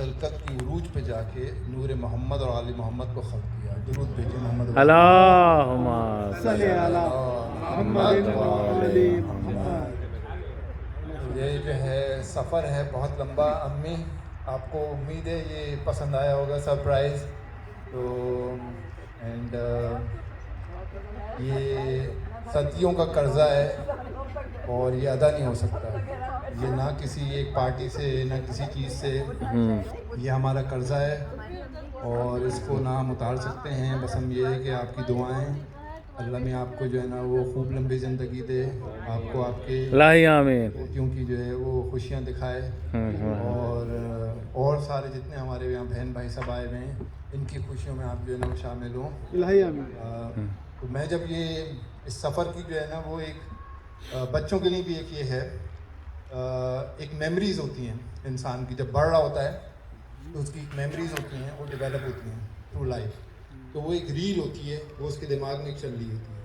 خلقت کی عروج پہ جا کے نور محمد اور آل محمد کو خلق کیا. درود بھیجیے محمد. اللہم صلی علی محمد و آل محمد. یہ جو ہے سفر ہے بہت لمبا. امی آپ کو امید ہے یہ پسند آیا ہوگا سرپرائز. تو اینڈ یہ صدیوں کا قرضہ ہے اور یہ ادا نہیں ہو سکتا. یہ نہ کسی ایک پارٹی سے نہ کسی چیز سے. یہ ہمارا قرضہ ہے اور اس کو نہ ہم اتار سکتے ہیں. بس ہم یہ ہے کہ آپ کی دعائیں, اللہ میں آپ کو جو ہے نا وہ خوب لمبی زندگی دے, آپ کو آپ کے الہی آمین. بیٹیوں کی جو ہے وہ خوشیاں دکھائے, اور سارے جتنے ہمارے یہاں بہن بھائی سب آئے ہوئے ہیں ان کی خوشیوں میں آپ جو ہے نا وہ شامل ہوں. الہی آمین. تو میں جب یہ اس سفر کی جو ہے نا وہ ایک بچوں کے لیے بھی ایک یہ ہے, ایک میموریز ہوتی ہیں انسان کی. جب بڑھ رہا ہوتا ہے تو اس کی ایک میموریز ہوتی ہیں, وہ ڈیولپ ہوتی ہیں تھرو لائف. تو وہ ایک ریل ہوتی ہے, وہ اس کے دماغ میں چل رہی ہوتی ہے,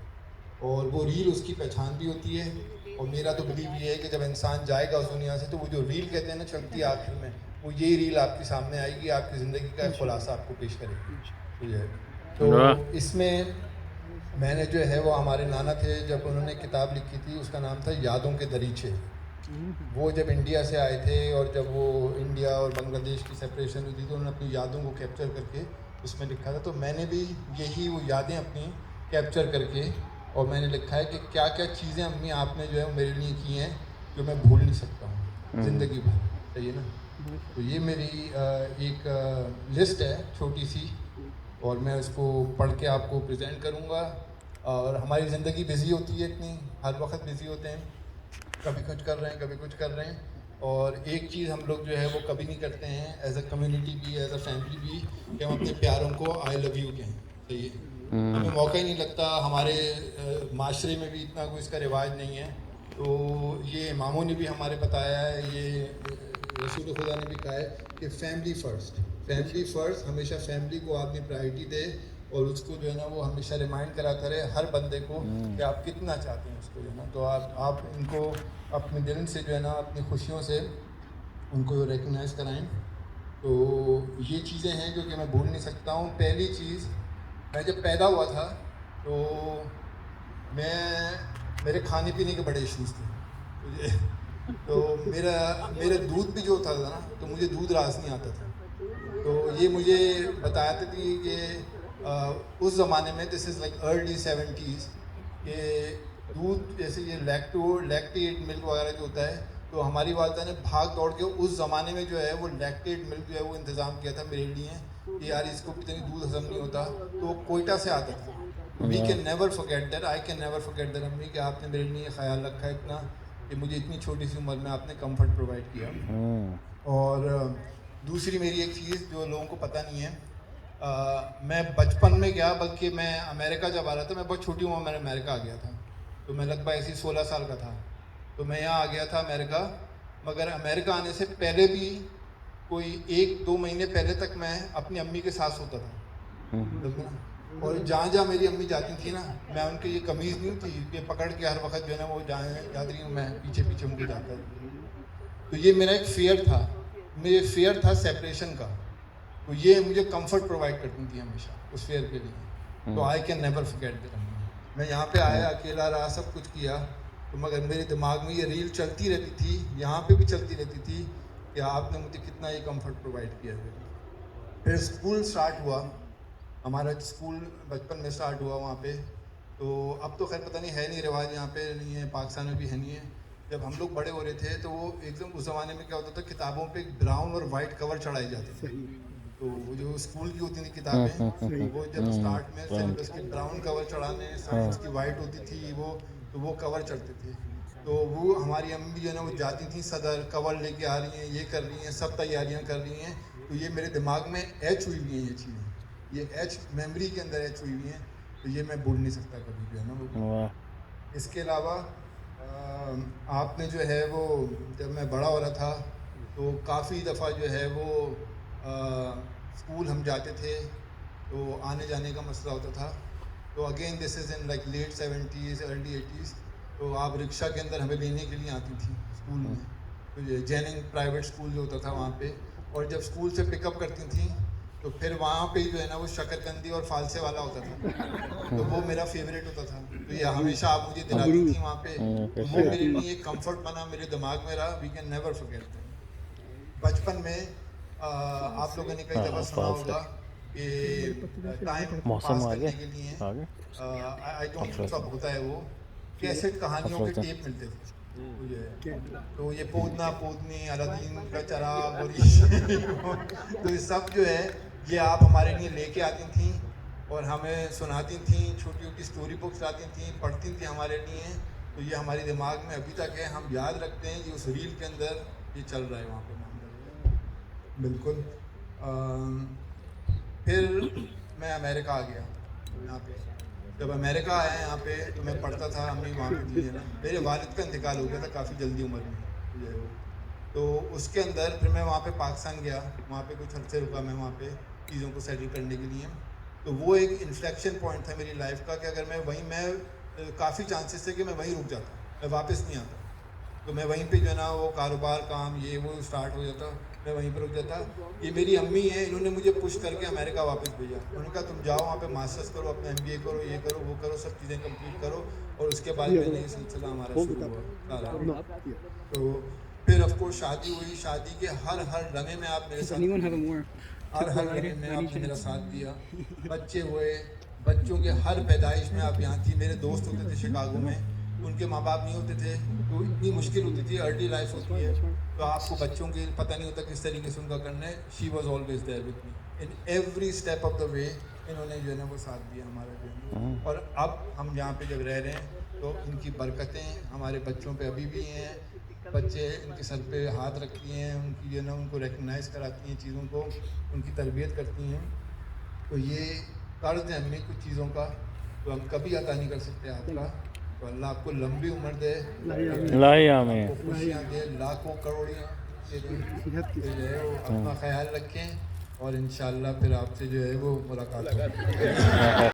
اور وہ ریل اس کی پہچان بھی ہوتی ہے. اور میرا تو بلیو یہ ہے کہ جب انسان جائے گا اس دنیا سے تو وہ جو ریل کہتے ہیں نا چلتی ہے آخر میں, وہ یہی ریل آپ کے سامنے آئے گی, آپ کی زندگی کا ایک خلاصہ آپ کو پیش کرے گی. تو اس میں نے جو ہے وہ ہمارے نانا تھے, جب انہوں نے کتاب لکھی تھی اس کا نام تھا یادوں کے دریچے. وہ جب انڈیا سے آئے تھے اور جب وہ انڈیا اور بنگلہ دیش کی سپریشن ہوئی تھی تو انہوں نے اپنی یادوں کو کیپچر کر کے اس میں لکھا تھا. تو میں نے بھی یہی وہ یادیں اپنی کیپچر کر کے, اور میں نے لکھا ہے کہ کیا کیا چیزیں امی آپ نے جو ہے میرے لیے کی ہیں جو میں بھول نہیں سکتا ہوں زندگی بھر. صحیح ہے نا. تو یہ میری ایک لسٹ ہے چھوٹی سی, اور میں اس کو پڑھ کے آپ کو پریزنٹ کروں گا. اور ہماری زندگی بزی ہوتی ہے اتنی, ہر وقت بزی ہوتے ہیں, کبھی کچھ کر رہے ہیں کبھی کچھ کر رہے ہیں. اور ایک چیز ہم لوگ جو ہے وہ کبھی نہیں کرتے ہیں ایز اے کمیونٹی بھی, ایز اے فیملی بھی, کہ ہم اپنے پیاروں کو آئی لو یو کہیں. صحیح ہے. ہمیں موقع ہی نہیں لگتا, ہمارے معاشرے میں بھی اتنا کوئی اس کا رواج نہیں ہے. تو یہ اماموں نے بھی ہمارے بتایا ہے, یہ رسول خدا نے بھی کہا ہے کہ فیملی فرسٹ, فیملی فرسٹ. ہمیشہ فیملی کو آدمی پرائرٹی دے اور اس کو جو ہے نا وہ ہمیشہ ریمائنڈ کراتا رہے ہر بندے کو کہ آپ کتنا چاہتے ہیں اس کو جو ہے نا. تو آپ ان کو اپنے دل سے جو ہے نا اپنی خوشیوں سے ان کو ریکگنائز کرائیں. تو یہ چیزیں ہیں جو کہ میں بھول نہیں سکتا ہوں. پہلی چیز, میں جب پیدا ہوا تھا تو میرے کھانے پینے کے بڑے ایشوز تھے. تو میرا دودھ بھی جو ہوتا تھا نا تو مجھے دودھ راس نہیں آتا تھا. تو یہ مجھے بتاتے تھے کہ اس زمانے میں, دس از لائک ارلی 70s, کہ دودھ جیسے یہ لیکٹیٹ ملک وغیرہ جو ہوتا ہے, تو ہماری والدہ نے بھاگ دوڑ کے اس زمانے میں جو ہے وہ لیکٹیٹ ملک جو ہے وہ انتظام کیا تھا میرے لیے کہ یار اس کو اتنی دودھ ہضم نہیں ہوتا. تو کوئٹہ سے آتا تھا. We can never forget that, I can never forget that امی, کہ آپ نے میرے لیے خیال رکھا ہے اتنا, کہ مجھے اتنی چھوٹی سی عمر میں آپ نے کمفرٹ پرووائڈ کیا. اور دوسری میری ایک چیز جو لوگوں کو پتہ نہیں ہے, میں بچپن میں گیا, بلکہ میں امریکہ جب آ رہا تھا, میں بہت چھوٹی عمر میں امریکہ آ گیا تھا. تو میں لگ بھگ ایسی 16 سال کا تھا. تو میں یہاں آ گیا تھا امریکہ, مگر امریکہ آنے سے پہلے بھی کوئی 1-2 مہینے پہلے تک میں اپنی امی کے ساتھ ہوتا تھا. اور جہاں میری امی جاتی تھی نا, میں ان کی یہ قمیض نہیں ہوتی کہ پکڑ کے ہر وقت جو ہے نا وہ جہاں جاتی رہی ہوں میں پیچھے ان کے جاتا ہوں. تو یہ میرا ایک فیئر تھا, مجھے فیئر تھا سیپریشن کا. تو یہ مجھے کمفرٹ پرووائڈ کرتی تھی ہمیشہ اس فیئر کے لیے. تو آئی کین نیور فرگیٹ دیٹ. میں یہاں پہ آیا, اکیلا رہا, سب کچھ کیا, تو مگر میرے دماغ میں یہ ریل چلتی رہتی تھی, یہاں پہ بھی چلتی رہتی تھی کہ آپ نے مجھے کتنا یہ کمفرٹ پرووائڈ کیا ہے. پھر اسکول سٹارٹ ہوا, ہمارا اسکول بچپن میں سٹارٹ ہوا وہاں پہ. تو اب تو خیر پتہ نہیں ہے نہیں, رواج یہاں پہ نہیں ہے, پاکستان میں بھی ہے نہیں ہے. جب ہم لوگ بڑے ہو رہے تھے تو وہ ایک دم اس زمانے میں کیا ہوتا تھا, کتابوں پہ براؤن اور وائٹ کور چڑھائے جاتے تھے. تو وہ جو اسکول کی ہوتی تھیں کتابیں, وہ جب اسٹارٹ میں سلیبس کے براؤن کور چڑھانے, سائنس کی وائٹ ہوتی تھی وہ کور چڑھتے تھے. تو وہ ہماری امی جو ہے نا وہ جاتی تھیں صدر, کور لے کے آ رہی ہیں, یہ کر رہی ہیں, سب تیاریاں کر رہی ہیں. تو یہ میرے دماغ میں ایچ ہوئی ہوئی ہیں یہ چیزیں, یہ ایچ میموری کے اندر ایچ ہوئی ہوئی ہیں. تو یہ میں بھول نہیں سکتا کبھی جو ہے نا وہ. اس کے علاوہ آپ نے جو ہے وہ, جب میں بڑا ہو رہا تھا تو کافی دفعہ جو ہے وہ اسکول ہم جاتے تھے تو آنے جانے کا مسئلہ ہوتا تھا. تو again this is in like late 70s early 80s. تو آپ رکشہ کے اندر ہمیں لینے کے لیے آتی تھی اسکول میں. تو جیننگ پرائیویٹ اسکول جو ہوتا تھا وہاں پہ, اور جب اسکول سے پک اپ کرتی تھیں تو پھر وہاں پہ جو ہے نا وہ شکرکندی اور فالسے والا ہوتا تھا، تو وہ میرا فیوریٹ ہوتا تھا، تو یہ ہمیشہ آپ مجھے دلاتی تھیں وہاں پہ، تو وہ میرے لیے ایک کمفرٹ بنا میرے دماغ میں رہا. We can never forget. بچپن میں آپ لوگوں نے کئی دفعہ سنا ہوگا کہ ٹائم پاس کرنے کے لیے آئی ڈونٹ تھنک کب ہوتا ہے وہ کیسٹ کہانیوں کے ٹیپ ملتے تھے مجھے، تو یہ پودنا پودنی الادین کا چراغ اور تو یہ سب جو ہے یہ آپ ہمارے لیے لے کے آتی تھیں اور ہمیں سناتی تھیں، چھوٹی چھوٹی اسٹوری بکس لاتی تھیں، پڑھتی تھیں ہمارے لیے. تو یہ ہمارے دماغ میں ابھی تک ہے، ہم یاد رکھتے ہیں کہ اس ریل کے اندر یہ چل رہا ہے وہاں پہ. بالکل. پھر میں امریکہ آ گیا. یہاں پہ جب امریکہ آیا یہاں پہ تو میں پڑھتا تھا، امی وہاں پہ تھی نا، میرے والد کا انتقال ہو گیا تھا کافی جلدی عمر میں جو ہے وہ، تو اس کے اندر پھر میں وہاں پہ پاکستان گیا، وہاں پہ کچھ عرصے رکا میں وہاں پہ چیزوں کو سیٹل کرنے کے لیے. تو وہ ایک انفلیکشن پوائنٹ تھا میری لائف کا کہ اگر میں وہیں میں کافی چانسز تھے کہ میں وہیں رک جاتا، میں واپس نہیں آتا، تو میں وہیں پہ جو ہے نا وہ کاروبار کام یہ وہ اسٹارٹ ہو جاتا، میں وہیں پہ رک جاتا. یہ میری امی ہیں، انہوں نے مجھے پش کر کے امریکہ واپس بھیجا. انہوں نے کہا تم جاؤ وہاں پہ ماسٹرس کرو، اپنا MBA کرو، یہ کرو وہ کرو، سب چیزیں کمپلیٹ کرو. اور اس کے بعد میں نے یہ سلسلہ ہمارا شروع ہوا. تو پھر آف کورس شادی ہوئی. شادی کے ہر لمحے میں آپ میرے ساتھ، ہر لمحے میں آپ نے میرا ساتھ دیا. بچے ہوئے، بچوں کے ہر پیدائش میں آپ یہاں تھی. میرے دوست ہوتے تھے شکاگو میں، ان کے ماں باپ نہیں ہوتے تھے تو اتنی مشکل ہوتی تھی، ارلی لائف ہوتی ہے تو آپ کو بچوں کے پتہ نہیں ہوتا کس طریقے سے ان کا کرنا ہے. She was always there with me in every step of the way. انہوں نے جو ہے نا وہ ساتھ دیا ہمارا جو ہے. اور اب ہم یہاں پہ جب رہ رہے ہیں تو ان کی برکتیں ہمارے بچوں پہ ابھی بھی ہیں. بچے ان کے سر پہ ہاتھ رکھتی ہیں، ان کی جو ہے نا ان کو ریکگنائز کراتی ہیں چیزوں کو، ان کی تربیت کرتی ہیں. تو یہ قرض ہے ہمیں کچھ چیزوں کا تو ہم کبھی عطا نہیں کر سکتے آپ کا. تو اللہ آپ کو لمبی عمر دے، آپ کو خوشیاں دے، لاکھوں کروڑیاں دے جو ہے وہ. اپنا خیال رکھیں اور انشاءاللہ پھر آپ سے جو ہے وہ ملاقات ہوگی.